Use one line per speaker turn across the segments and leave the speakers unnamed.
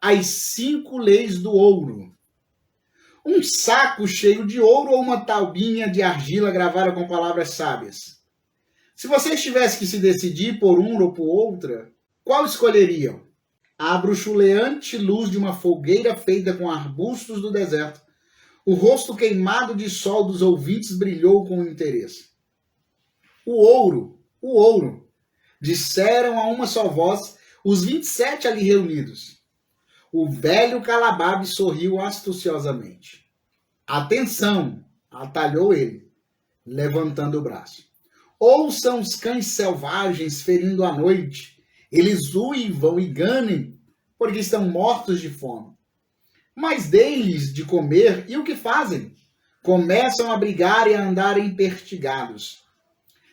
as 5 leis do ouro. Um saco cheio de ouro ou uma taubinha de argila gravada com palavras sábias? Se vocês tivessem que se decidir por uma ou por outra, qual escolheriam? A bruxuleante luz de uma fogueira feita com arbustos do deserto. O rosto queimado de sol dos ouvintes brilhou com interesse. O ouro, disseram a uma só voz os 27 ali reunidos. O velho Calababe sorriu astuciosamente. Atenção, atalhou ele, levantando o braço. Ouçam os cães selvagens ferindo a noite. Eles uivam e ganem, porque estão mortos de fome. Mas dei-lhes de comer, e o que fazem? Começam a brigar e a andar empertigados.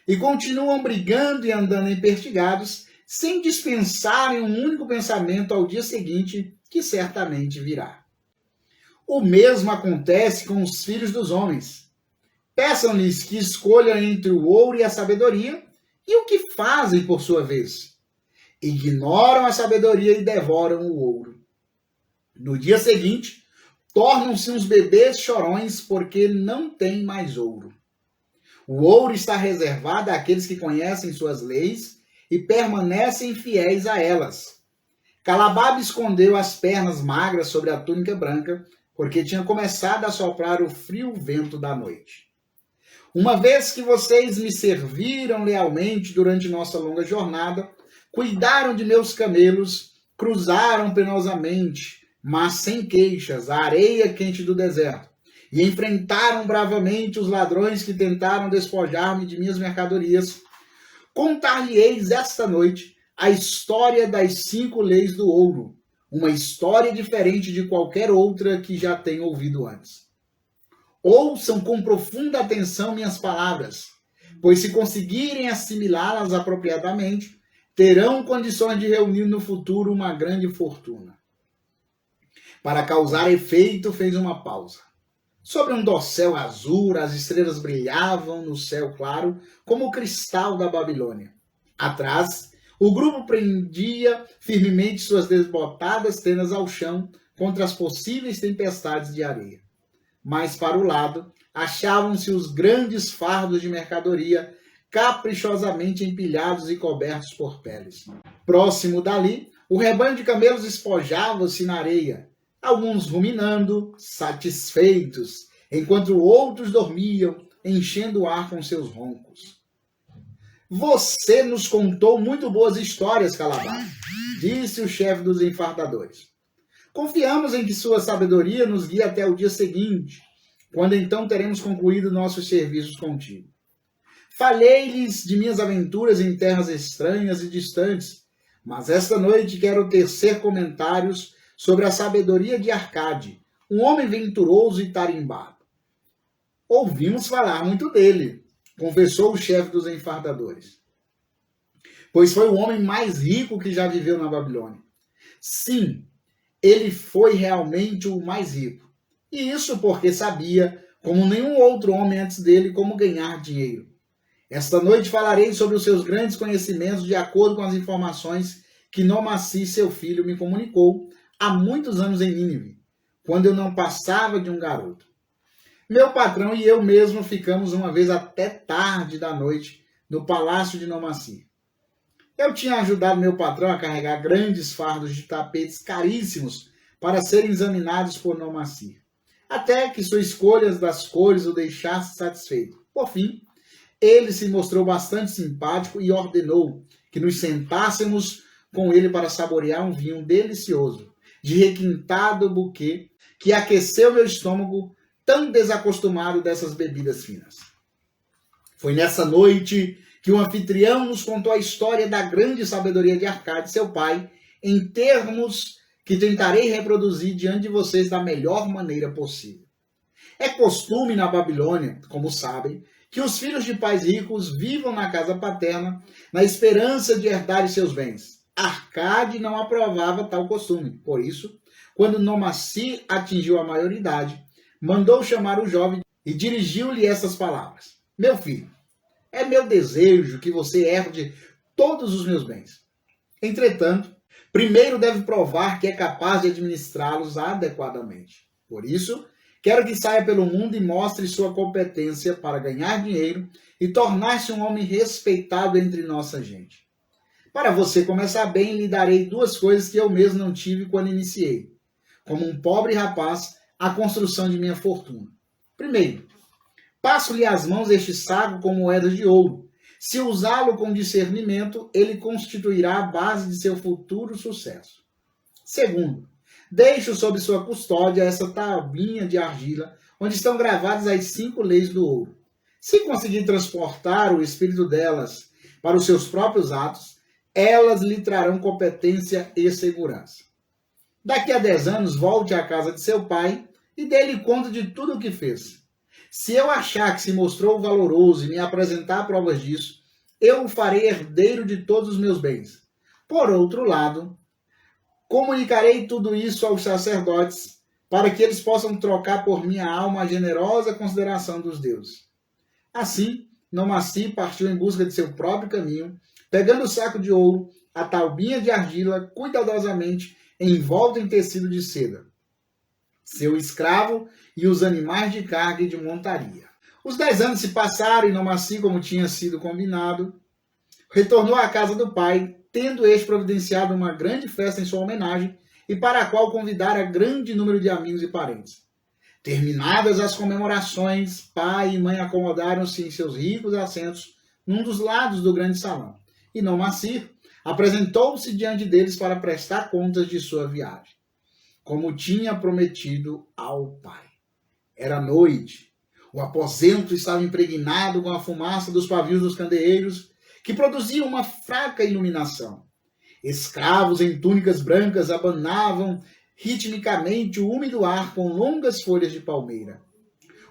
E continuam brigando e andando empertigados, sem dispensarem um único pensamento ao dia seguinte, que certamente virá. O mesmo acontece com os filhos dos homens. Peçam-lhes que escolham entre o ouro e a sabedoria, e o que fazem por sua vez? Ignoram a sabedoria e devoram o ouro. No dia seguinte, tornam-se uns bebês chorões porque não têm mais ouro. O ouro está reservado àqueles que conhecem suas leis e permanecem fiéis a elas. Calababe escondeu as pernas magras sobre a túnica branca, porque tinha começado a soprar o frio vento da noite. Uma vez que vocês me serviram lealmente durante nossa longa jornada, cuidaram de meus camelos, cruzaram penosamente, mas sem queixas, a areia quente do deserto, e enfrentaram bravamente os ladrões que tentaram despojar-me de minhas mercadorias, contar-lhe-eis esta noite a história das 5 leis do ouro, uma história diferente de qualquer outra que já tenho ouvido antes. Ouçam com profunda atenção minhas palavras, pois se conseguirem assimilá-las apropriadamente, terão condições de reunir no futuro uma grande fortuna. Para causar efeito, fez uma pausa. Sobre um dossel azul, as estrelas brilhavam no céu claro como o cristal da Babilônia. Atrás, o grupo prendia firmemente suas desbotadas tenas ao chão contra as possíveis tempestades de areia. Mais para o lado, achavam-se os grandes fardos de mercadoria caprichosamente empilhados e cobertos por peles. Próximo dali, o rebanho de camelos espojava-se na areia, alguns ruminando, satisfeitos, enquanto outros dormiam, enchendo o ar com seus roncos. Você nos contou muito boas histórias, Calababe, disse o chefe dos enfardadores. Confiamos em que sua sabedoria nos guie até o dia seguinte, quando então teremos concluído nossos serviços contigo. Falei-lhes de minhas aventuras em terras estranhas e distantes, mas esta noite quero tecer comentários sobre a sabedoria de Arcade, um homem venturoso e tarimbado. Ouvimos falar muito dele, confessou o chefe dos enfardadores, pois foi o homem mais rico que já viveu na Babilônia. Sim, ele foi realmente o mais rico, e isso porque sabia, como nenhum outro homem antes dele, como ganhar dinheiro. Esta noite falarei sobre os seus grandes conhecimentos de acordo com as informações que Nomaci, seu filho, me comunicou há muitos anos em Nínive, quando eu não passava de um garoto. Meu patrão e eu mesmo ficamos uma vez até tarde da noite no palácio de Nomaci. Eu tinha ajudado meu patrão a carregar grandes fardos de tapetes caríssimos para serem examinados por Nomaci, até que sua escolha das cores o deixasse satisfeito. Por fim, ele se mostrou bastante simpático e ordenou que nos sentássemos com ele para saborear um vinho delicioso, de requintado buquê, que aqueceu meu estômago, tão desacostumado dessas bebidas finas. Foi nessa noite que o anfitrião nos contou a história da grande sabedoria de Arcade, seu pai, em termos que tentarei reproduzir diante de vocês da melhor maneira possível. É costume na Babilônia, como sabem, que os filhos de pais ricos vivam na casa paterna na esperança de herdar seus bens. Arcade não aprovava tal costume. Por isso, quando Nomaci atingiu a maioridade, mandou chamar o jovem e dirigiu-lhe essas palavras. Meu filho, é meu desejo que você herde todos os meus bens. Entretanto, primeiro deve provar que é capaz de administrá-los adequadamente. Por isso, quero que saia pelo mundo e mostre sua competência para ganhar dinheiro e tornar-se um homem respeitado entre nossa gente. Para você começar bem, lhe darei 2 coisas que eu mesmo não tive quando iniciei, como um pobre rapaz, a construção de minha fortuna. Primeiro, passo-lhe às mãos este saco com moedas de ouro. Se usá-lo com discernimento, ele constituirá a base de seu futuro sucesso. Segundo, deixo sob sua custódia essa tabuinha de argila, onde estão gravadas as 5 leis do ouro. Se conseguir transportar o espírito delas para os seus próprios atos, elas lhe trarão competência e segurança. Daqui a 10 anos, volte à casa de seu pai e dê-lhe conta de tudo o que fez. Se eu achar que se mostrou valoroso e me apresentar provas disso, eu o farei herdeiro de todos os meus bens. Por outro lado, comunicarei tudo isso aos sacerdotes, para que eles possam trocar por minha alma a generosa consideração dos deuses. Assim, Nomaci partiu em busca de seu próprio caminho, pegando o saco de ouro, a taubinha de argila, cuidadosamente envolta em tecido de seda, seu escravo e os animais de carga e de montaria. Os 10 anos se passaram e Nomaci, como tinha sido combinado, retornou à casa do pai, tendo este providenciado uma grande festa em sua homenagem e para a qual convidara grande número de amigos e parentes. Terminadas as comemorações, pai e mãe acomodaram-se em seus ricos assentos num dos lados do grande salão, e Nomaci apresentou-se diante deles para prestar contas de sua viagem, como tinha prometido ao pai. Era noite. O aposento estava impregnado com a fumaça dos pavios dos candeeiros, que produziam uma fraca iluminação. Escravos em túnicas brancas abanavam ritmicamente o úmido ar com longas folhas de palmeira.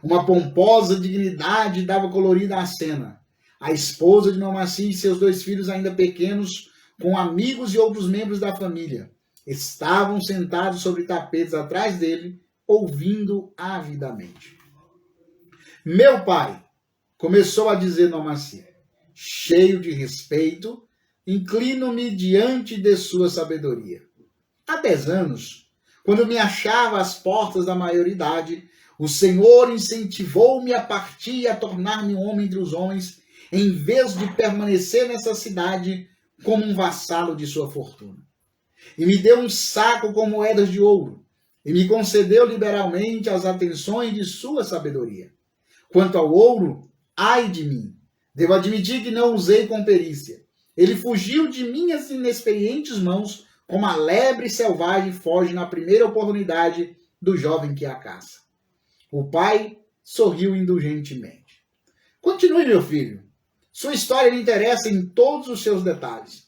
Uma pomposa dignidade dava colorida à cena. A esposa de Nomaci e seus 2 filhos ainda pequenos, com amigos e outros membros da família, estavam sentados sobre tapetes atrás dele, ouvindo avidamente. Meu pai, começou a dizer Nomaci, cheio de respeito, inclino-me diante de sua sabedoria. Há 10 anos, quando me achava às portas da maioridade, o Senhor incentivou-me a partir e a tornar-me um homem entre os homens, em vez de permanecer nessa cidade como um vassalo de sua fortuna. E me deu um saco com moedas de ouro, e me concedeu liberalmente as atenções de sua sabedoria. Quanto ao ouro, ai de mim, devo admitir que não usei com perícia. Ele fugiu de minhas inexperientes mãos, como a lebre selvagem foge na primeira oportunidade do jovem que a caça. O pai sorriu indulgentemente. Continue, meu filho. Sua história lhe interessa em todos os seus detalhes.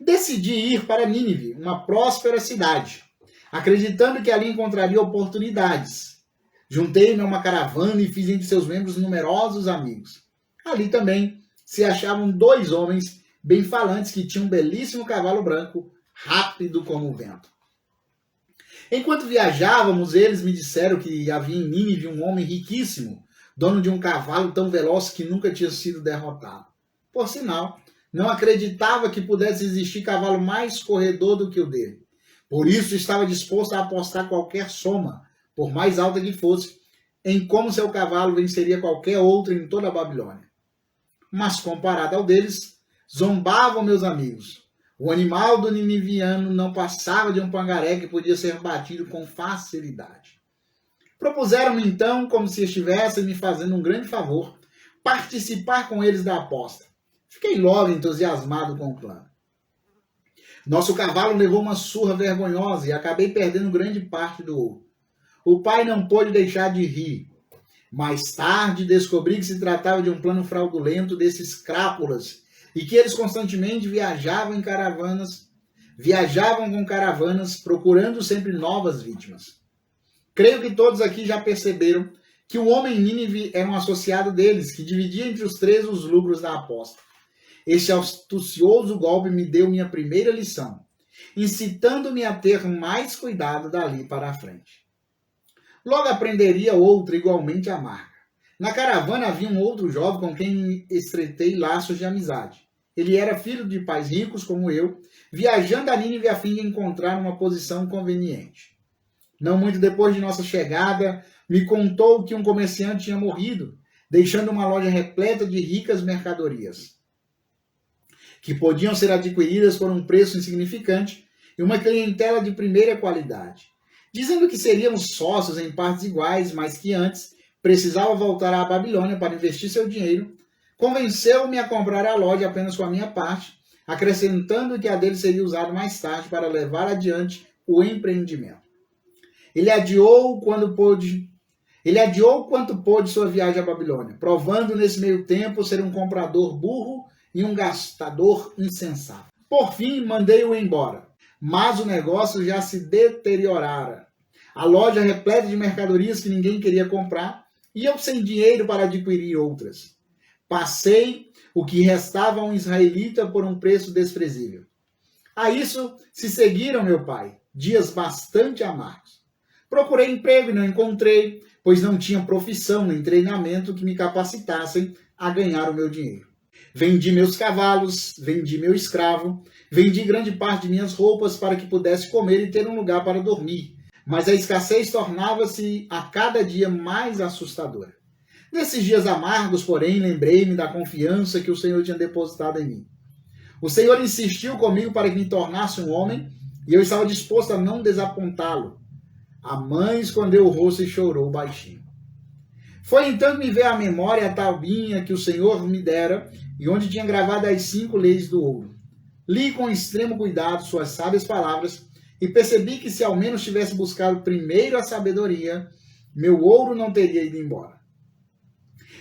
Decidi ir para Nínive, uma próspera cidade, acreditando que ali encontraria oportunidades. Juntei-me a uma caravana e fiz entre seus membros numerosos amigos. Ali também se achavam 2 homens bem-falantes que tinham um belíssimo cavalo branco, rápido como o vento. Enquanto viajávamos, eles me disseram que havia em Nínive um homem riquíssimo, dono de um cavalo tão veloz que nunca tinha sido derrotado. Por sinal, não acreditava que pudesse existir cavalo mais corredor do que o dele. Por isso estava disposto a apostar qualquer soma, por mais alta que fosse, em como seu cavalo venceria qualquer outro em toda a Babilônia. Mas comparado ao deles, zombavam meus amigos. O animal do niniviano não passava de um pangaré que podia ser batido com facilidade. Propuseram-me então, como se estivessem me fazendo um grande favor, participar com eles da aposta. Fiquei logo entusiasmado com o plano. Nosso cavalo levou uma surra vergonhosa e acabei perdendo grande parte do ouro. O pai não pôde deixar de rir. Mais tarde descobri que se tratava de um plano fraudulento desses crápulas e que eles constantemente viajavam com caravanas, procurando sempre novas vítimas. Creio que todos aqui já perceberam que o homem Nínive era um associado deles, que dividia entre os 3 os lucros da aposta. Este astucioso golpe me deu minha primeira lição, incitando-me a ter mais cuidado dali para a frente. Logo aprenderia outra igualmente amarga. Na caravana havia um outro jovem com quem estreitei laços de amizade. Ele era filho de pais ricos como eu, viajando a Nínive a fim de encontrar uma posição conveniente. Não muito depois de nossa chegada, me contou que um comerciante tinha morrido, deixando uma loja repleta de ricas mercadorias, que podiam ser adquiridas por um preço insignificante e uma clientela de primeira qualidade. Dizendo que seríamos sócios em partes iguais, mas que antes precisava voltar à Babilônia para investir seu dinheiro, convenceu-me a comprar a loja apenas com a minha parte, acrescentando que a dele seria usada mais tarde para levar adiante o empreendimento. Ele adiou quanto pôde sua viagem à Babilônia, provando nesse meio tempo ser um comprador burro e um gastador insensato. Por fim, mandei-o embora, mas o negócio já se deteriorara. A loja repleta de mercadorias que ninguém queria comprar e eu sem dinheiro para adquirir outras. Passei o que restava a um israelita por um preço desprezível. A isso se seguiram, meu pai, dias bastante amargos. Procurei emprego e não encontrei, pois não tinha profissão nem treinamento que me capacitassem a ganhar o meu dinheiro. Vendi meus cavalos, vendi meu escravo, vendi grande parte de minhas roupas para que pudesse comer e ter um lugar para dormir, mas a escassez tornava-se a cada dia mais assustadora. Nesses dias amargos, porém, lembrei-me da confiança que o Senhor tinha depositado em mim. O Senhor insistiu comigo para que me tornasse um homem e eu estava disposto a não desapontá-lo. A mãe escondeu o rosto e chorou baixinho. Foi então que me veio à memória a taubinha que o Senhor me dera e onde tinha gravado as 5 leis do ouro. Li com extremo cuidado suas sábias palavras e percebi que se ao menos tivesse buscado primeiro a sabedoria, meu ouro não teria ido embora.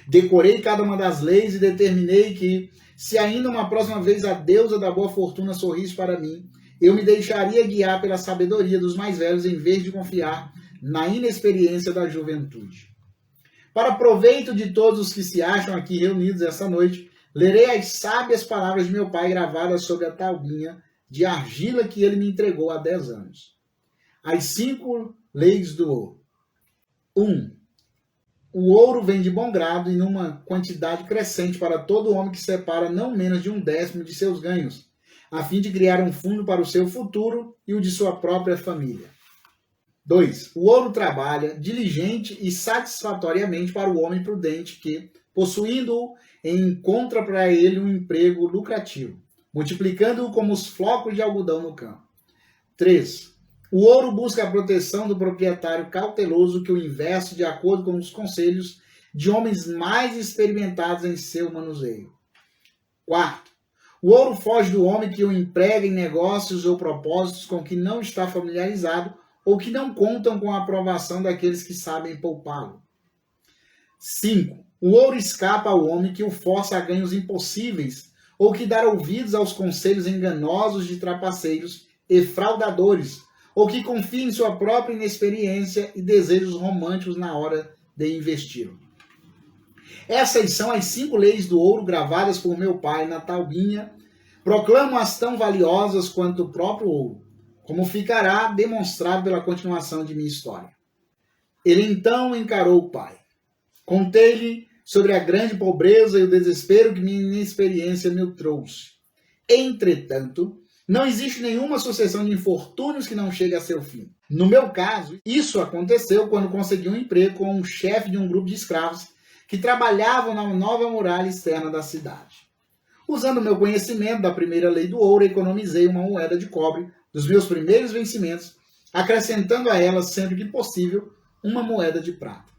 Decorei cada uma das leis e determinei que, se ainda uma próxima vez a deusa da boa fortuna sorrisse para mim, eu me deixaria guiar pela sabedoria dos mais velhos em vez de confiar na inexperiência da juventude. Para proveito de todos os que se acham aqui reunidos esta noite, lerei as sábias palavras de meu pai gravadas sobre a taubinha de argila que ele me entregou há 10 anos. As 5 leis do ouro. 1. O ouro vem de bom grado e numa quantidade crescente para todo homem que separa não menos de 1/10 de seus ganhos, a fim de criar um fundo para o seu futuro e o de sua própria família. 2. O ouro trabalha diligente e satisfatoriamente para o homem prudente que, possuindo-o, encontra para ele um emprego lucrativo, multiplicando-o como os flocos de algodão no campo. 3. O ouro busca a proteção do proprietário cauteloso que o investe de acordo com os conselhos de homens mais experimentados em seu manuseio. 4. O ouro foge do homem que o emprega em negócios ou propósitos com que não está familiarizado ou que não contam com a aprovação daqueles que sabem poupá-lo. 5. O ouro escapa ao homem que o força a ganhos impossíveis ou que dá ouvidos aos conselhos enganosos de trapaceiros e fraudadores, ou que confia em sua própria inexperiência e desejos românticos na hora de investir. Essas são as 5 leis do ouro gravadas por meu pai na taubinha. Proclamo-as tão valiosas quanto o próprio ouro, como ficará demonstrado pela continuação de minha história. Ele então encarou o pai. Contei-lhe sobre a grande pobreza e o desespero que minha inexperiência me trouxe. Entretanto, não existe nenhuma sucessão de infortúnios que não chegue a seu fim. No meu caso, isso aconteceu quando consegui um emprego com um chefe de um grupo de escravos que trabalhavam na nova muralha externa da cidade. Usando meu conhecimento da primeira lei do ouro, economizei uma moeda de cobre dos meus primeiros vencimentos, acrescentando a ela, sempre que possível, uma moeda de prata.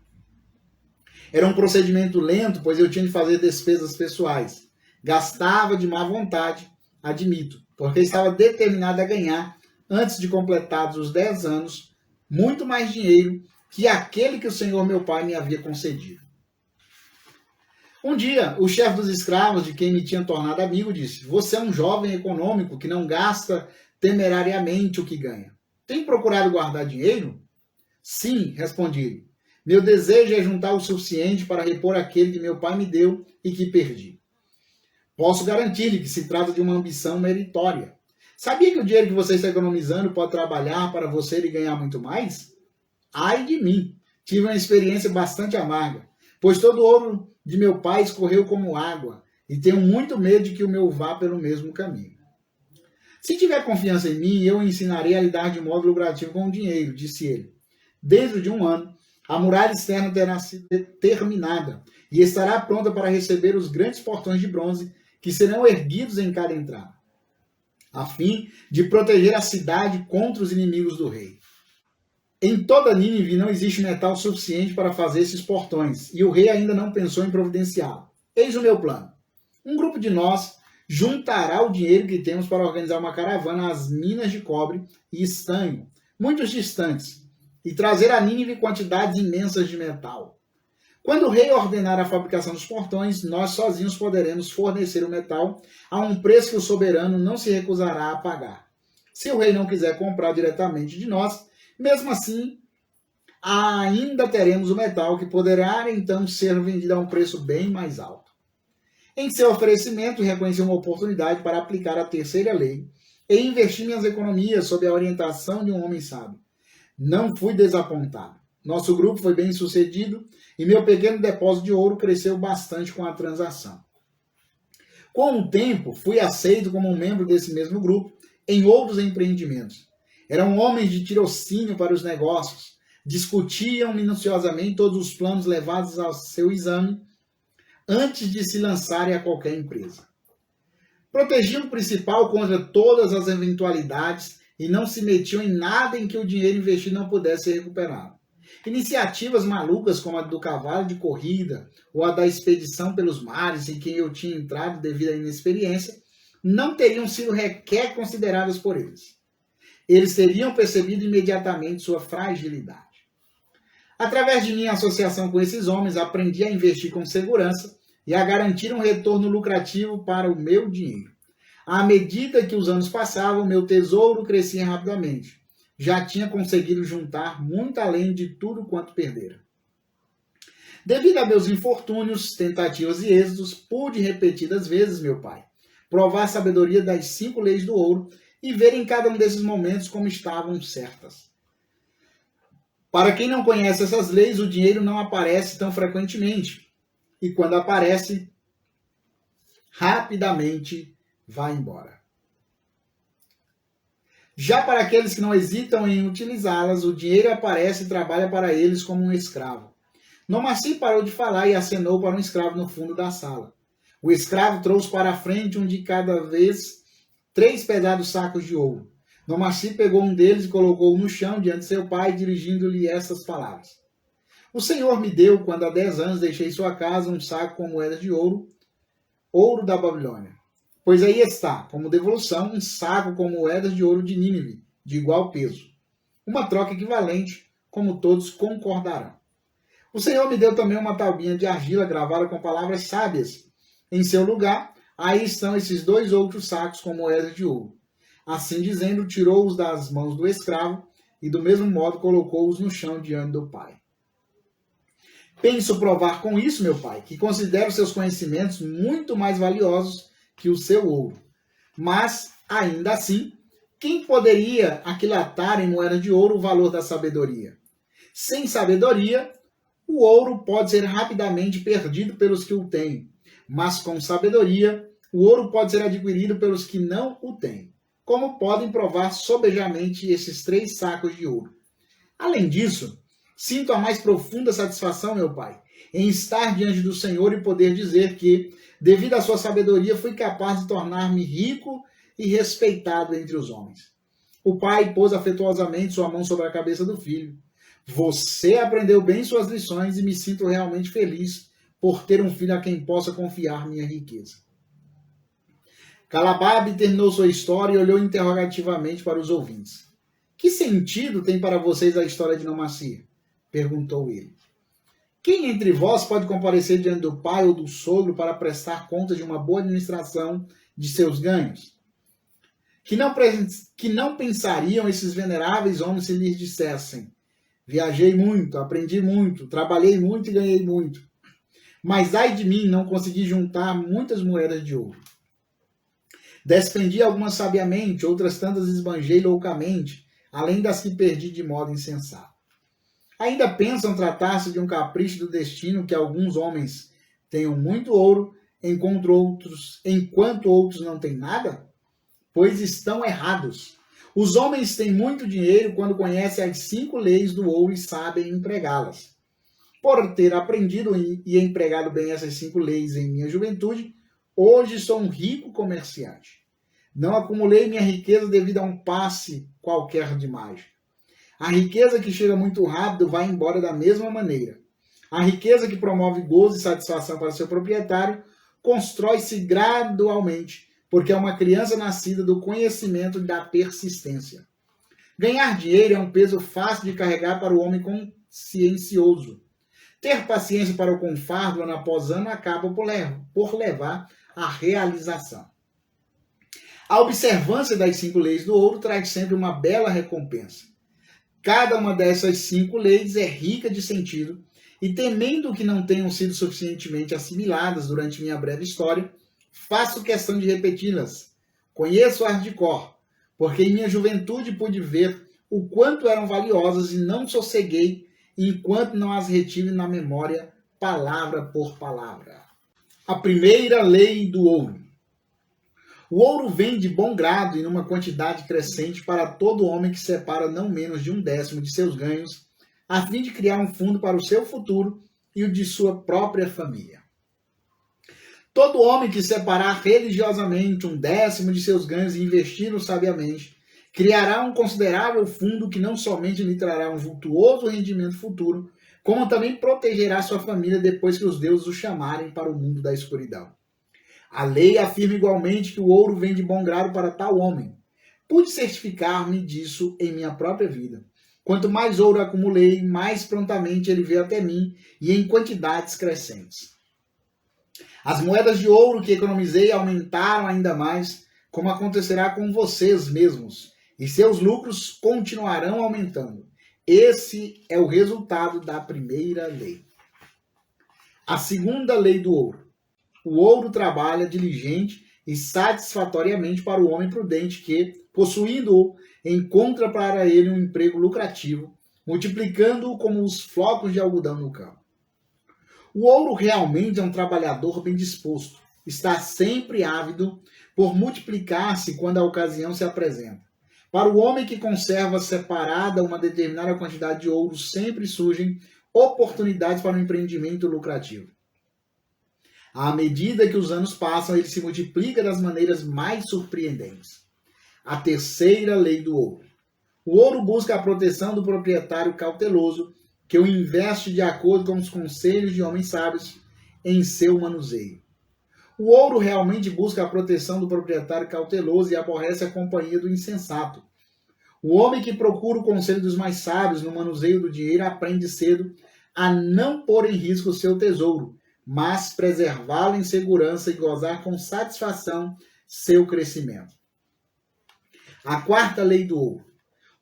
Era um procedimento lento, pois eu tinha de fazer despesas pessoais. Gastava de má vontade, admito, porque estava determinado a ganhar, antes de completados os 10 anos, muito mais dinheiro que aquele que o Senhor meu pai me havia concedido. Um dia, o chefe dos escravos, de quem me tinha tornado amigo, disse: "Você é um jovem econômico que não gasta temerariamente o que ganha. Tem procurado guardar dinheiro?" "Sim", respondi. "Meu desejo é juntar o suficiente para repor aquele que meu pai me deu e que perdi." "Posso garantir-lhe que se trata de uma ambição meritória. Sabia que o dinheiro que você está economizando pode trabalhar para você e ganhar muito mais?" "Ai de mim! Tive uma experiência bastante amarga, pois todo o ouro de meu pai escorreu como água. e tenho muito medo de que o meu vá pelo mesmo caminho. Se tiver confiança em mim, eu o ensinarei a lidar de modo lucrativo com o dinheiro, disse ele. Dentro de um ano, a muralha externa terá sido terminada e estará pronta para receber os grandes portões de bronze que serão erguidos em cada entrada, a fim de proteger a cidade contra os inimigos do rei. Em toda Nínive não existe metal suficiente para fazer esses portões, e o rei ainda não pensou em providenciá-lo. Eis o meu plano. Um grupo de nós juntará o dinheiro que temos para organizar uma caravana às minas de cobre e estanho, muito distantes, e trazer a Nínive quantidades imensas de metal. Quando o rei ordenar a fabricação dos portões, nós sozinhos poderemos fornecer o metal a um preço que o soberano não se recusará a pagar. Se o rei não quiser comprar diretamente de nós, mesmo assim, ainda teremos o metal que poderá então ser vendido a um preço bem mais alto. Em seu oferecimento, reconheci uma oportunidade para aplicar a terceira lei e investir minhas economias sob a orientação de um homem sábio. Não fui desapontado. Nosso grupo foi bem sucedido e meu pequeno depósito de ouro cresceu bastante com a transação. Com o tempo, fui aceito como um membro desse mesmo grupo em outros empreendimentos. Eram homens de tirocínio para os negócios, discutiam minuciosamente todos os planos levados ao seu exame antes de se lançarem a qualquer empresa. Protegiam o principal contra todas as eventualidades e não se metiam em nada em que o dinheiro investido não pudesse ser recuperado. Iniciativas malucas como a do cavalo de corrida ou a da expedição pelos mares em que eu tinha entrado devido à inexperiência não teriam sido sequer consideradas por eles. Eles teriam percebido imediatamente sua fragilidade. Através de minha associação com esses homens, aprendi a investir com segurança e a garantir um retorno lucrativo para o meu dinheiro. À medida que os anos passavam, meu tesouro crescia rapidamente. Já tinha conseguido juntar muito além de tudo quanto perdera. Devido a meus infortúnios, tentativas e êxitos, pude repetidas vezes, meu pai, provar a sabedoria das 5 leis do ouro e ver em cada um desses momentos como estavam certas. Para quem não conhece essas leis, o dinheiro não aparece tão frequentemente. E quando aparece, rapidamente vai embora. Já para aqueles que não hesitam em utilizá-las, o dinheiro aparece e trabalha para eles como um escravo. Nomaci parou de falar e acenou para um escravo no fundo da sala. O escravo trouxe para a frente um de cada vez 3 pesados sacos de ouro. Nomaci pegou um deles e colocou-o no chão diante de seu pai, dirigindo-lhe essas palavras. O Senhor me deu, quando há 10 anos deixei sua casa, um saco com moedas de ouro, ouro da Babilônia. Pois aí está, como devolução, um saco com moedas de ouro de Nínive, de igual peso. Uma troca equivalente, como todos concordarão. O Senhor me deu também uma taubinha de argila gravada com palavras sábias. Em seu lugar, aí estão esses 2 outros sacos com moedas de ouro. Assim dizendo, tirou-os das mãos do escravo e do mesmo modo colocou-os no chão diante do pai. Penso provar com isso, meu pai, que considero seus conhecimentos muito mais valiosos que o seu ouro. Mas, ainda assim, quem poderia aquilatar em moeda de ouro o valor da sabedoria? Sem sabedoria, o ouro pode ser rapidamente perdido pelos que o têm, mas com sabedoria, o ouro pode ser adquirido pelos que não o têm, como podem provar sobejamente esses 3 sacos de ouro. Além disso, sinto a mais profunda satisfação, meu pai, em estar diante do Senhor e poder dizer que, devido à sua sabedoria, fui capaz de tornar-me rico e respeitado entre os homens. O pai pôs afetuosamente sua mão sobre a cabeça do filho. Você aprendeu bem suas lições e me sinto realmente feliz por ter um filho a quem possa confiar minha riqueza. Calabab terminou sua história e olhou interrogativamente para os ouvintes. Que sentido tem para vocês a história de Nomaci? Perguntou ele. Quem entre vós pode comparecer diante do pai ou do sogro para prestar conta de uma boa administração de seus ganhos? Que não pensariam esses veneráveis homens se lhes dissessem: viajei muito, aprendi muito, trabalhei muito e ganhei muito. Mas ai de mim, não consegui juntar muitas moedas de ouro. Despendi algumas sabiamente, outras tantas esbanjei loucamente, além das que perdi de modo insensato. Ainda pensam tratar-se de um capricho do destino que alguns homens tenham muito ouro enquanto outros não têm nada? Pois estão errados. Os homens têm muito dinheiro quando conhecem as 5 leis do ouro e sabem empregá-las. Por ter aprendido e empregado bem essas 5 leis em minha juventude, hoje sou um rico comerciante. Não acumulei minha riqueza devido a um passe qualquer de mágica. A riqueza que chega muito rápido vai embora da mesma maneira. A riqueza que promove gozo e satisfação para seu proprietário constrói-se gradualmente, porque é uma criança nascida do conhecimento da persistência. Ganhar dinheiro é um peso fácil de carregar para o homem consciencioso. Ter paciência para o fardo ano após ano acaba por levar à realização. A observância das 5 leis do ouro traz sempre uma bela recompensa. Cada uma dessas 5 leis é rica de sentido, e temendo que não tenham sido suficientemente assimiladas durante minha breve história, faço questão de repeti-las. Conheço-as de cor, porque em minha juventude pude ver o quanto eram valiosas e não sosseguei enquanto não as retive na memória, palavra por palavra. A primeira lei do ouro. O ouro vem de bom grado e numa quantidade crescente para todo homem que separa não menos de 1/10 de seus ganhos, a fim de criar um fundo para o seu futuro e o de sua própria família. Todo homem que separar religiosamente 1/10 de seus ganhos e investir-no sabiamente, criará um considerável fundo que não somente lhe trará um vultuoso rendimento futuro, como também protegerá sua família depois que os deuses o chamarem para o mundo da escuridão. A lei afirma igualmente que o ouro vem de bom grado para tal homem. Pude certificar-me disso em minha própria vida. Quanto mais ouro acumulei, mais prontamente ele veio até mim e em quantidades crescentes. As moedas de ouro que economizei aumentaram ainda mais, como acontecerá com vocês mesmos, e seus lucros continuarão aumentando. Esse é o resultado da primeira lei. A segunda lei do ouro. O ouro trabalha diligente e satisfatoriamente para o homem prudente que, possuindo-o, encontra para ele um emprego lucrativo, multiplicando-o como os flocos de algodão no campo. O ouro realmente é um trabalhador bem disposto, está sempre ávido por multiplicar-se quando a ocasião se apresenta. Para o homem que conserva separada uma determinada quantidade de ouro, sempre surgem oportunidades para um empreendimento lucrativo. À medida que os anos passam, ele se multiplica das maneiras mais surpreendentes. A terceira lei do ouro. O ouro busca a proteção do proprietário cauteloso, que o investe de acordo com os conselhos de homens sábios em seu manuseio. O ouro realmente busca a proteção do proprietário cauteloso e aborrece a companhia do insensato. O homem que procura o conselho dos mais sábios no manuseio do dinheiro aprende cedo a não pôr em risco o seu tesouro, mas preservá-lo em segurança e gozar com satisfação seu crescimento. A quarta lei do ouro.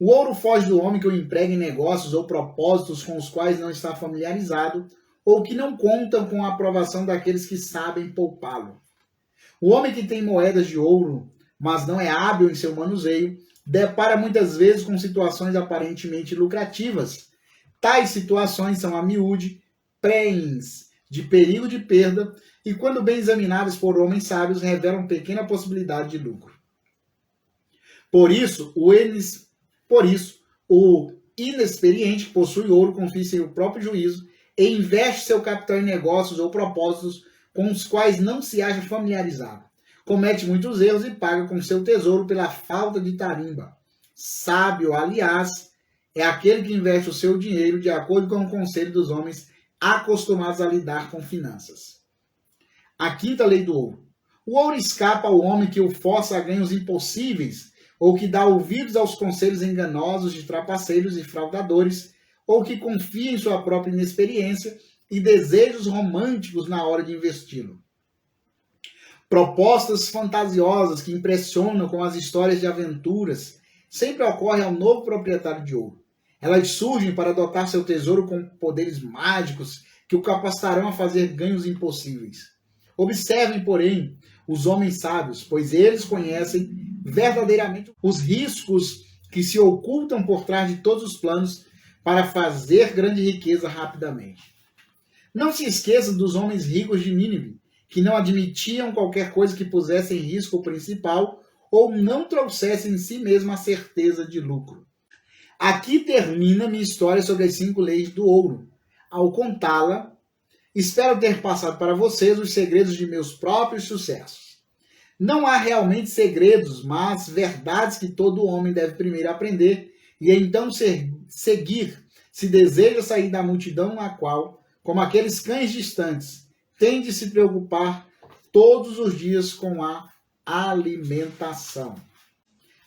O ouro foge do homem que o emprega em negócios ou propósitos com os quais não está familiarizado ou que não contam com a aprovação daqueles que sabem poupá-lo. O homem que tem moedas de ouro, mas não é hábil em seu manuseio, depara muitas vezes com situações aparentemente lucrativas. Tais situações são a miúde, pré-ins de perigo de perda e, quando bem examinadas por homens sábios, revelam pequena possibilidade de lucro. Por isso, o inexperiente que possui ouro confia em seu próprio juízo e investe seu capital em negócios ou propósitos com os quais não se acha familiarizado. Comete muitos erros e paga com seu tesouro pela falta de tarimba. Sábio, aliás, é aquele que investe o seu dinheiro de acordo com o conselho dos homens acostumados a lidar com finanças. A quinta lei do ouro. O ouro escapa ao homem que o força a ganhos impossíveis, ou que dá ouvidos aos conselhos enganosos de trapaceiros e fraudadores, ou que confia em sua própria inexperiência e desejos românticos na hora de investi-lo. Propostas fantasiosas que impressionam com as histórias de aventuras sempre ocorrem ao novo proprietário de ouro. Elas surgem para dotar seu tesouro com poderes mágicos que o capacitarão a fazer ganhos impossíveis. Observem, porém, os homens sábios, pois eles conhecem verdadeiramente os riscos que se ocultam por trás de todos os planos para fazer grande riqueza rapidamente. Não se esqueça dos homens ricos de Nínive. que não admitiam qualquer coisa que pusesse em risco o principal ou não trouxesse em si mesma a certeza de lucro. Aqui termina minha história sobre as 5 leis do ouro. Ao contá-la, espero ter passado para vocês os segredos de meus próprios sucessos. Não há realmente segredos, mas verdades que todo homem deve primeiro aprender e então seguir, se deseja sair da multidão na qual, como aqueles cães distantes, tem de se preocupar todos os dias com a alimentação.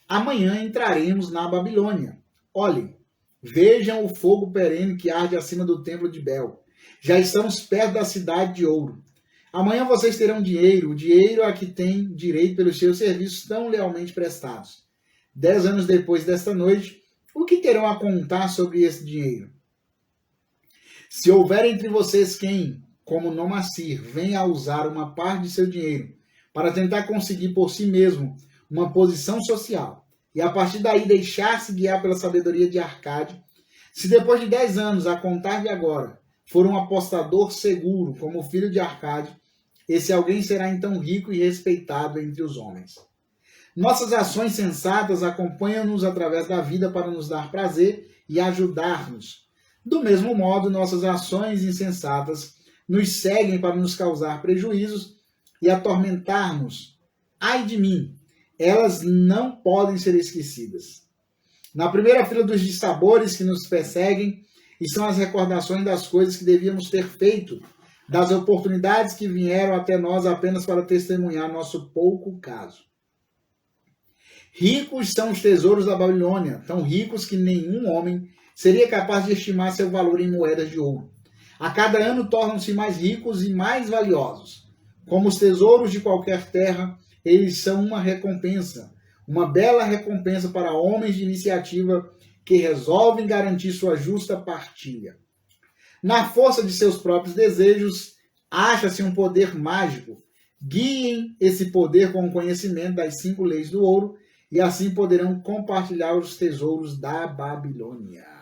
Amanhã entraremos na Babilônia. Olhem, vejam o fogo perene que arde acima do templo de Bel. Já estamos perto da cidade de ouro. Amanhã vocês terão dinheiro, o dinheiro a que têm direito pelos seus serviços tão lealmente prestados. 10 anos depois desta noite, o que terão a contar sobre esse dinheiro? Se houver entre vocês quem, como Nomassir, venha a usar uma parte de seu dinheiro para tentar conseguir por si mesmo uma posição social, e a partir daí deixar-se guiar pela sabedoria de Arcade, se depois de 10 anos, a contar de agora, for um apostador seguro, como o filho de Arcade, esse alguém será então rico e respeitado entre os homens. Nossas ações sensatas acompanham-nos através da vida para nos dar prazer e ajudar-nos. Do mesmo modo, nossas ações insensatas nos seguem para nos causar prejuízos e atormentar-nos. Ai de mim! Elas não podem ser esquecidas. Na primeira fila dos dissabores que nos perseguem estão as recordações das coisas que devíamos ter feito, das oportunidades que vieram até nós apenas para testemunhar nosso pouco caso. Ricos são os tesouros da Babilônia, tão ricos que nenhum homem seria capaz de estimar seu valor em moedas de ouro. A cada ano tornam-se mais ricos e mais valiosos. Como os tesouros de qualquer terra, eles são uma recompensa, uma bela recompensa para homens de iniciativa que resolvem garantir sua justa partilha. Na força de seus próprios desejos, acha-se um poder mágico. Guiem esse poder com o conhecimento das 5 leis do ouro e assim poderão compartilhar os tesouros da Babilônia.